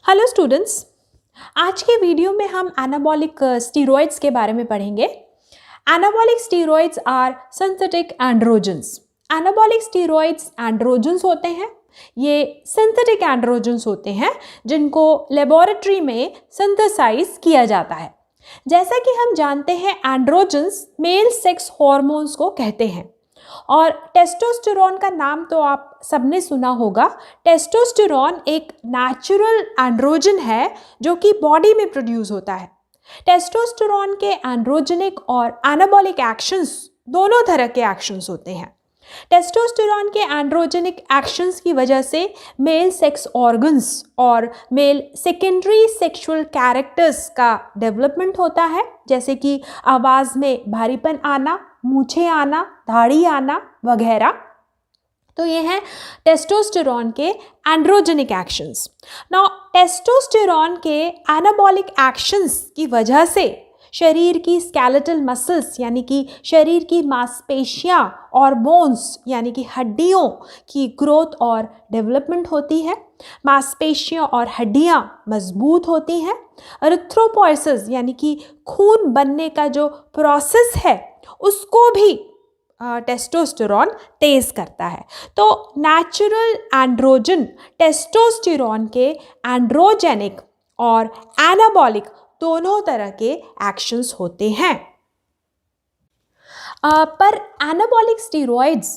Hello students, आज के video में हम एनाबॉलिक स्टीरॉइड्स के बारे में पढ़ेंगे। Anabolic steroids are synthetic androgens. Anabolic steroids androgens होते हैं। ये सिंथेटिक एंड्रोजन्स होते हैं जिनको लेबोरेटरी में सिंथेसाइज किया जाता है। जैसा कि हम जानते हैं, एंड्रोजन्स मेल सेक्स हॉर्मोन्स को कहते हैं और टेस्टोस्टेरोन का नाम तो आप सबने सुना होगा। टेस्टोस्टेरोन एक नेचुरल एंड्रोजन है जो कि बॉडी में प्रोड्यूस होता है। टेस्टोस्टेरोन के एंड्रोजेनिक और एनाबॉलिक एक्शंस दोनों तरह के एक्शंस होते हैं। टेस्टोस्टेरोन के एंड्रोजेनिक एक्शंस की वजह से मेल सेक्स ऑर्गन्स और मेल सेकेंडरी सेक्सुअल कैरेक्टर्स का डेवलपमेंट होता है, जैसे कि आवाज़ में भारीपन आना, मूछें आना, दाढ़ी आना वगैरह। तो ये हैं टेस्टोस्टेरोन के एंड्रोजेनिक एक्शंस। नाउ टेस्टोस्टेरोन के एनाबॉलिक एक्शंस की वजह से शरीर की स्केलेटल मसल्स यानी कि शरीर की मांसपेशियां और बोन्स यानी कि हड्डियों की ग्रोथ और डेवलपमेंट होती है। मांसपेशियां और हड्डियां मजबूत होती हैं। एरिथ्रोपोइसिस यानी कि खून बनने का जो प्रोसेस है उसको भी टेस्टोस्टेरोन तेज करता है। तो नेचुरल एंड्रोजन टेस्टोस्टेरोन के एंड्रोजेनिक और एनाबॉलिक दोनों तरह के एक्शंस होते हैं। पर एनाबॉलिक स्टीरॉइड्स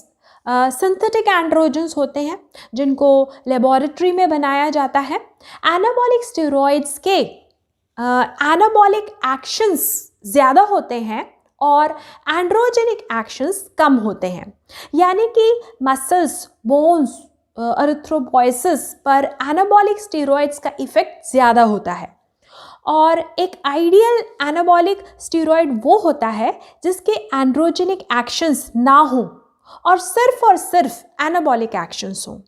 सिंथेटिक एंड्रोजन्स होते हैं जिनको लेबोरेटरी में बनाया जाता है। एनाबॉलिक स्टीरॉइड्स के एनाबॉलिक एक्शंस ज़्यादा होते हैं और एंड्रोजेनिक एक्शंस कम होते हैं, यानी कि मसल्स, बोन्स, एरिथ्रोपोइसिस पर एनाबॉलिक स्टीरॉइड्स का इफेक्ट ज़्यादा होता है। और एक आइडियल एनाबॉलिक स्टीरॉइड वो होता है जिसके एंड्रोजेनिक एक्शंस ना हों और सिर्फ एनाबॉलिक एक्शंस हों।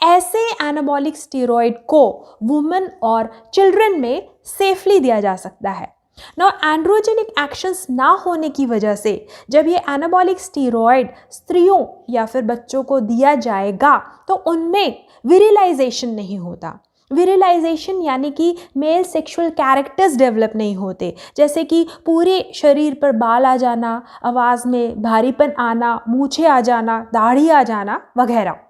ऐसे एनाबॉलिक स्टीरॉइड को वुमेन और चिल्ड्रन में सेफली दिया जा सकता है। नाउ एंड्रोजेनिक एक्शंस ना होने की वजह से जब ये एनाबॉलिक स्टीरॉइड स्त्रियों या फिर बच्चों को दिया जाएगा तो उनमें विरिलाइजेशन नहीं होता। विरिलाइजेशन यानी कि मेल सेक्सुअल कैरेक्टर्स डेवलप नहीं होते, जैसे कि पूरे शरीर पर बाल आ जाना, आवाज़ में भारीपन आना, मूछें आ जाना, दाढ़ी आ जाना वगैरह।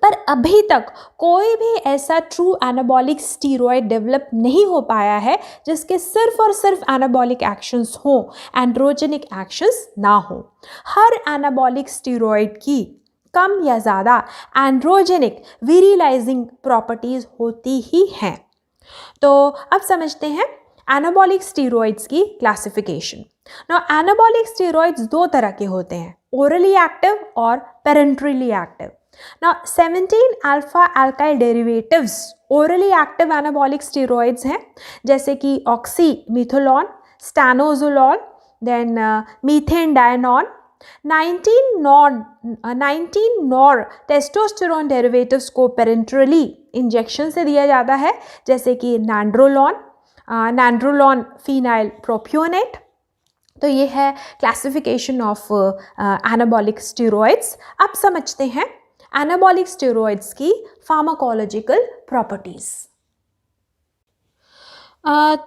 पर अभी तक कोई भी ऐसा ट्रू एनाबॉलिक स्टीरॉइड डेवलप नहीं हो पाया है जिसके सिर्फ और सिर्फ एनाबॉलिक एक्शंस हो, एंड्रोजेनिक एक्शंस ना हो। हर एनाबॉलिक स्टीरॉइड की कम या ज़्यादा एंड्रोजेनिक विरिलाइजिंग प्रॉपर्टीज़ होती ही हैं। तो अब समझते हैं एनाबॉलिक स्टीरॉइड्स की क्लासिफिकेशन। नाउ एनाबॉलिक स्टीरॉइड्स दो तरह के होते हैं, ओरली एक्टिव और parenterally active. Now 17 alpha alkyl derivatives orally active anabolic steroids हैं, जैसे कि oxymetholone, stanozolol, then methandienone. 19 nor testosterone derivatives को पेरेंट्रली इंजेक्शन से दिया जाता है, जैसे कि नैंड्रोलोन फिनाइल प्रोपियोनेट। तो ये है क्लासिफिकेशन ऑफ एनाबॉलिक स्टीरॉइड्स। अब समझते हैं एनाबॉलिक स्टेरॉइड्स की फार्माकोलॉजिकल प्रॉपर्टीज़।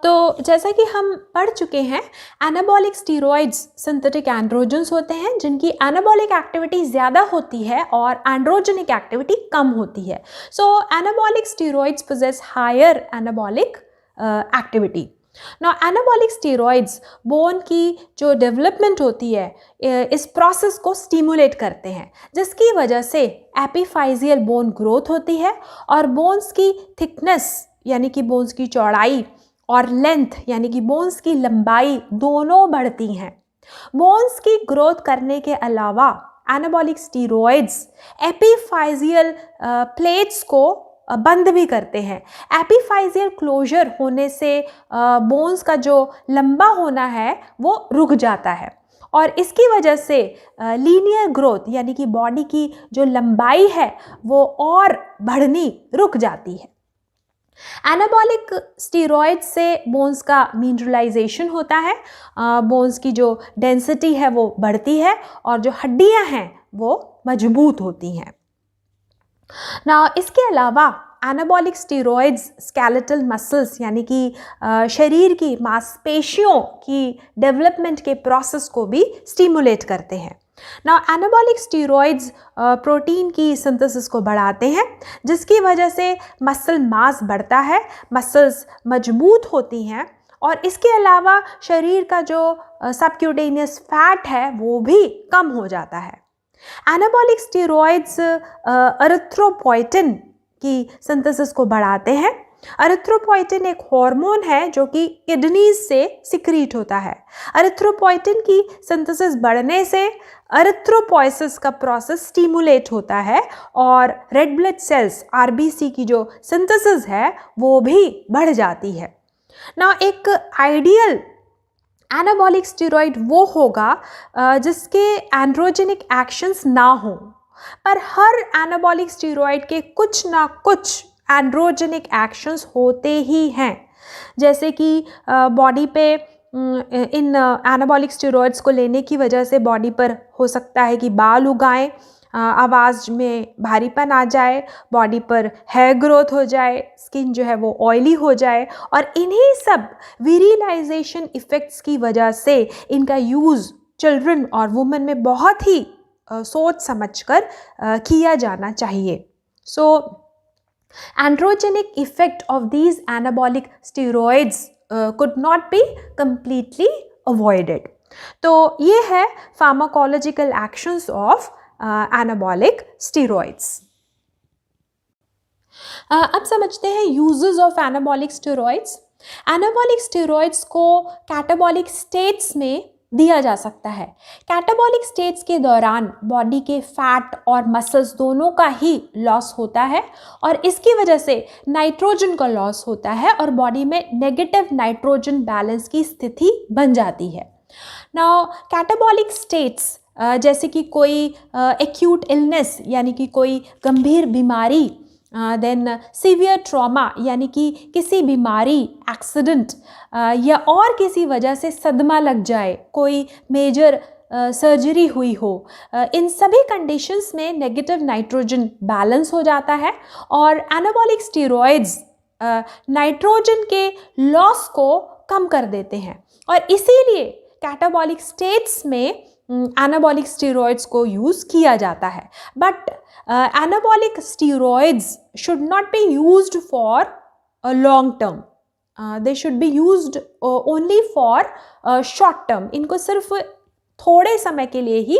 तो जैसा कि हम पढ़ चुके हैं, एनाबॉलिक स्टीरॉइड्स सिंथेटिक एंड्रोजन्स होते हैं जिनकी एनाबॉलिक एक्टिविटी ज़्यादा होती है और एंड्रोजेनिक एक्टिविटी कम होती है। So anabolic steroids possess higher anabolic activity. Now anabolic steroids bone की जो डेवलपमेंट होती है इस प्रोसेस को स्टिमुलेट करते हैं, जिसकी वजह से एपिफाइजियल बोन ग्रोथ होती है और बोन्स की थिकनेस यानी कि बोन्स की चौड़ाई और लेंथ यानी कि बोन्स की लंबाई दोनों बढ़ती हैं। बोन्स की ग्रोथ करने के अलावा एनाबॉलिक स्टीरॉइड्स एपिफाइजियल प्लेट्स को बंद भी करते हैं। एपिफाइजियल क्लोजर होने से बोन्स का जो लंबा होना है वो रुक जाता है और इसकी वजह से लीनियर ग्रोथ यानी कि बॉडी की जो लंबाई है वो और बढ़नी रुक जाती है। एनाबॉलिक स्टीरॉइड से बोन्स का मिनरलाइजेशन होता है, बोन्स की जो डेंसिटी है वो बढ़ती है और जो हड्डियां हैं वो मजबूत होती हैं। ना इसके अलावा एनाबॉलिक स्टीरॉयड्स स्केलेटल मसल्स यानी कि शरीर की मांसपेशियों की डेवलपमेंट के प्रोसेस को भी स्टिमुलेट करते हैं। ना एनाबॉलिक स्टीरॉयड्स प्रोटीन की सिंथेसिस को बढ़ाते हैं, जिसकी वजह से मसल मास बढ़ता है, मसल्स मजबूत होती हैं, और इसके अलावा शरीर का जो सबक्यूटेनियस फैट है वो भी कम हो जाता है। एनाबॉलिक स्टीरॉयड्स एरिथ्रोपोइटिन की सिंथेसिस को बढ़ाते हैं। एरिथ्रोपोइटिन एक हार्मोन है जो कि किडनीज से सिक्रीट होता है। एरिथ्रोपोइटिन की सिंथेसिस बढ़ने से एरिथ्रोपोइसिस का प्रोसेस स्टिमुलेट होता है और रेड ब्लड सेल्स आरबीसी की जो सिंथेसिस है वो भी बढ़ जाती है। ना एक आइडियल एनाबॉलिक स्टेरॉइड वो होगा जिसके एंड्रोजेनिक एक्शंस ना हो, पर हर एनाबॉलिक स्टेरॉइड के कुछ ना कुछ एंड्रोजेनिक एक्शंस होते ही हैं। जैसे कि बॉडी पे इन एनाबॉलिक स्टेरॉइड्स को लेने की वजह से बॉडी पर हो सकता है कि बाल उगाएं, आवाज़ में भारीपन आ जाए, बॉडी पर हेयर ग्रोथ हो जाए, स्किन जो है वो ऑयली हो जाए, और इन्हीं सब विरिलाइजेशन इफ़ेक्ट्स की वजह से इनका यूज़ चिल्ड्रन और वुमेन में बहुत ही सोच समझकर किया जाना चाहिए। सो androgenic effect of these anabolic steroids could not be completely avoided। तो ये है pharmacological actions of anabolic steroids। अब समझते हैं uses of anabolic steroids। anabolic steroids को catabolic states में दिया जा सकता है। कैटाबॉलिक स्टेट्स के दौरान बॉडी के फैट और मसल्स दोनों का ही लॉस होता है, और इसकी वजह से नाइट्रोजन का लॉस होता है और बॉडी में नेगेटिव नाइट्रोजन बैलेंस की स्थिति बन जाती है। नाउ कैटाबॉलिक स्टेट्स जैसे कि कोई एक्यूट इलनेस यानी कि कोई गंभीर बीमारी, देन सीवियर ट्रॉमा यानी कि किसी बीमारी, एक्सीडेंट या और किसी वजह से सदमा लग जाए, कोई मेजर सर्जरी हुई हो, इन सभी कंडीशंस में नेगेटिव नाइट्रोजन बैलेंस हो जाता है और एनाबॉलिक स्टेरॉइड्स नाइट्रोजन के लॉस को कम कर देते हैं, और इसीलिए कैटाबॉलिक स्टेट्स में एनाबॉलिक स्टेरॉइड्स को यूज़ किया जाता है। But anabolic steroids should not be used for a long term. They should be used only for short term. इनको सिर्फ थोड़े समय के लिए ही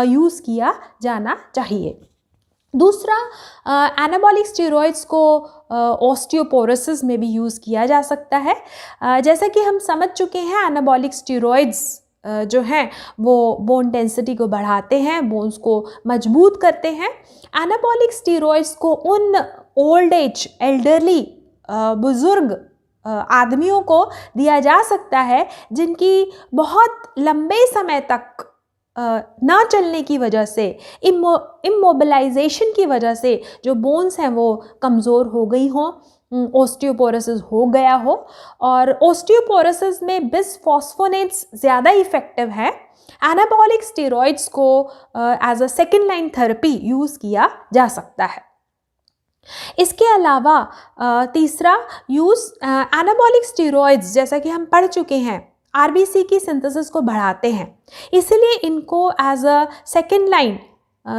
यूज़ किया जाना चाहिए। दूसरा, एनाबॉलिक स्टेरॉइड्स को ऑस्टियोपोरोसिस में भी यूज़ किया जा सकता है। जैसा कि हम समझ चुके हैं, एनाबॉलिक स्टेरॉइड्स जो हैं वो बोन डेंसिटी को बढ़ाते हैं, बोन्स को मजबूत करते हैं। एनाबॉलिक स्टेरॉइड्स को उन ओल्ड एज एल्डरली बुज़ुर्ग आदमियों को दिया जा सकता है जिनकी बहुत लंबे समय तक ना चलने की वजह से, इमोबिलाइजेशन की वजह से जो बोन्स हैं वो कमज़ोर हो गई हों, ओस्टियोपोरोसिस हो गया हो, और ओस्टियोपोरोसिस में बिसफॉस्फोनेट्स ज़्यादा इफ़ेक्टिव है। एनाबॉलिक स्टेरॉइड्स को as a second line therapy use किया जा सकता है। इसके अलावा तीसरा यूज़, एनाबॉलिक स्टेरॉइड्स जैसा कि हम पढ़ चुके हैं आरबीसी की सिंथेसिस को बढ़ाते हैं, इसलिए इनको as a second line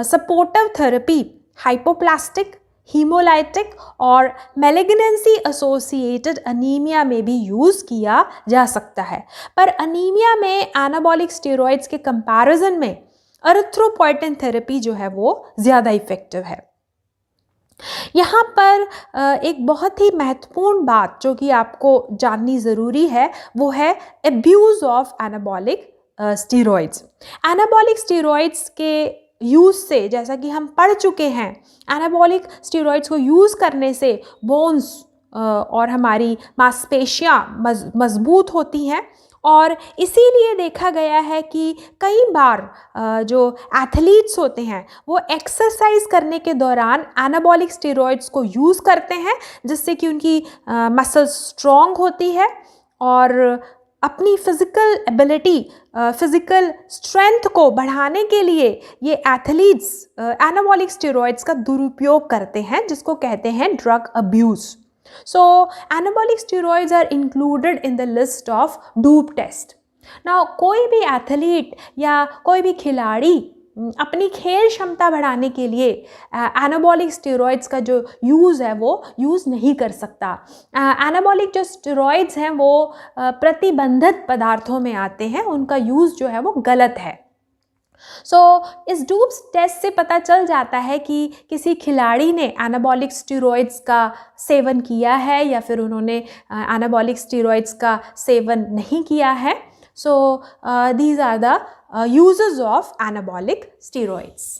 supportive therapy hypoplastic, haemolytic और मैलिग्नेंसी एसोसिएटेड अनीमिया में भी यूज़ किया जा सकता है। पर अनीमिया में एनाबॉलिक स्टेरॉइड्स के कंपैरिजन में एरिथ्रोपोइटिन थेरेपी जो है वो ज़्यादा इफ़ेक्टिव है। यहाँ पर एक बहुत ही महत्वपूर्ण बात जो कि आपको जाननी ज़रूरी है वो है abuse of anabolic steroids. Anabolic steroids के यूज़ से, जैसा कि हम पढ़ चुके हैं, एनाबॉलिक स्टेरॉइड्स को यूज़ करने से बोन्स और हमारी मांसपेशियाँ मजबूत होती हैं, और इसीलिए देखा गया है कि कई बार जो एथलीट्स होते हैं वो एक्सरसाइज करने के दौरान एनाबॉलिक स्टेरॉइड्स को यूज़ करते हैं, जिससे कि उनकी मसल्स स्ट्रॉन्ग होती है और अपनी फिज़िकल एबिलिटी, फिज़िकल स्ट्रेंथ को बढ़ाने के लिए ये एथलीट्स एनाबॉलिक स्टेरॉइड्स का दुरुपयोग करते हैं, जिसको कहते हैं drug abuse. So anabolic steroids are included in the list of dope test. Now कोई भी एथलीट या कोई भी खिलाड़ी अपनी खेल क्षमता बढ़ाने के लिए एनाबॉलिक स्टेरॉइड्स का जो यूज़ है वो यूज़ नहीं कर सकता। एनाबॉलिक जो स्टेरॉइड्स हैं वो प्रतिबंधित पदार्थों में आते हैं, उनका यूज़ जो है वो गलत है। इस डूप टेस्ट से पता चल जाता है कि किसी खिलाड़ी ने एनाबॉलिक स्टेरॉइड्स का सेवन किया है या फिर उन्होंने एनाबॉलिक स्टेरॉइड्स का सेवन नहीं किया है। These are the uses of anabolic steroids.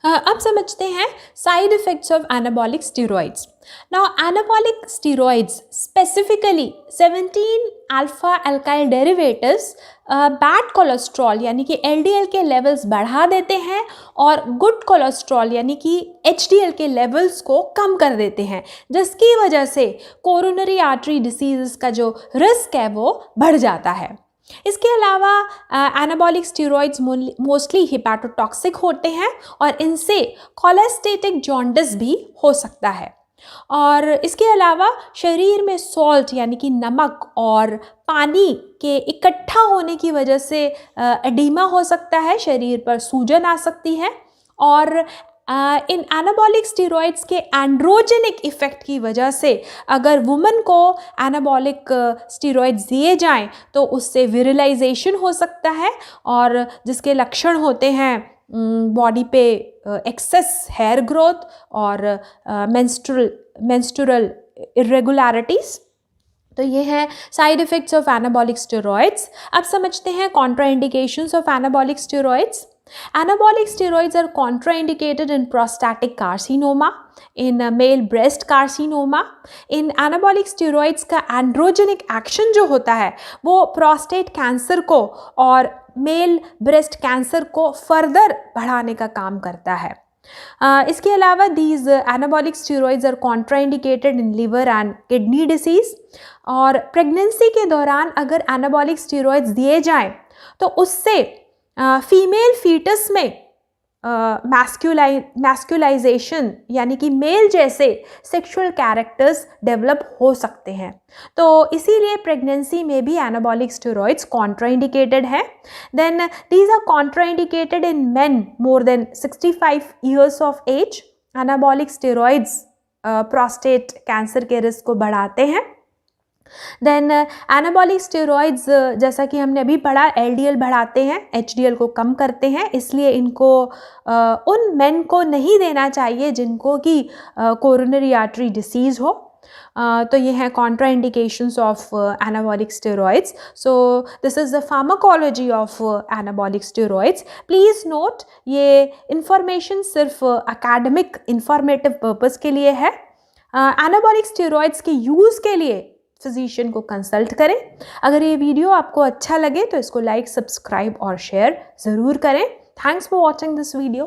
अब समझते हैं side effects of anabolic steroids. Now anabolic steroids specifically 17 alpha alkyl derivatives bad cholesterol यानी कि एलडीएल के लेवल्स बढ़ा देते हैं और गुड कोलेस्ट्रॉल यानी कि एचडीएल के लेवल्स को कम कर देते हैं, जिसकी वजह से कोरोनरी आर्टरी डिसीज़ का जो रिस्क है वो बढ़ जाता है। इसके अलावा एनाबॉलिक स्टेरॉइड्स मोस्टली हिपैटोटॉक्सिक होते हैं और इनसे कोलेस्टेटिक जॉन्डिस भी हो सकता है। और इसके अलावा शरीर में सॉल्ट यानी कि नमक और पानी के इकट्ठा होने की वजह से एडीमा हो सकता है, शरीर पर सूजन आ सकती है। और इन एनाबॉलिक स्टेरॉइड्स के एंड्रोजेनिक इफ़ेक्ट की वजह से अगर वुमन को एनाबॉलिक स्टेरॉइड्स दिए जाएं तो उससे विरलाइजेशन हो सकता है और जिसके लक्षण होते हैं बॉडी पे एक्सेस हेयर ग्रोथ और मेंस्ट्रुअल इरेगुलरिटीज़। तो ये हैं side effects of anabolic steroids. अब समझते हैं contraindications of anabolic steroids. Anabolic steroids are contraindicated in prostatic carcinoma, in male breast carcinoma. In anabolic steroids का androgenic action जो होता है वो prostate cancer को और male breast cancer को further बढ़ाने का काम करता है। इसके अलावा these anabolic steroids are contraindicated in liver and kidney disease। और प्रेगनेंसी के दौरान अगर anabolic steroids दिए जाएं तो उससे फीमेल फीटस में मैस्कुलाइजेशन यानी कि मेल जैसे सेक्सुअल कैरेक्टर्स डेवलप हो सकते हैं। तो इसीलिए प्रेगनेंसी में भी एनाबॉलिक स्टेरॉइड्स कॉन्ट्राइंडिकेटेड है। Then these are contraindicated in men more than 65 years of age. Anabolic steroids prostate cancer के रिस्क को बढ़ाते हैं। देन एनाबॉलिक स्टेरॉइड्स जैसा कि हमने अभी पढ़ा एलडीएल बढ़ाते हैं, एचडीएल को कम करते हैं, इसलिए इनको उन मेन को नहीं देना चाहिए जिनको कि कोरोनरी आर्टरी डिसीज़ हो। तो ये हैं contraindications of anabolic steroids. So this is the pharmacology of anabolic steroids. Please note ये इंफॉर्मेशन सिर्फ एकेडमिक इंफॉर्मेटिव पर्पज़ के लिए है। एनाबॉलिक स्टेरॉइड्स के यूज़ के लिए फिजिशियन को कंसल्ट करें। अगर ये वीडियो आपको अच्छा लगे तो इसको लाइक, सब्सक्राइब और शेयर ज़रूर करें। Thanks for watching this video.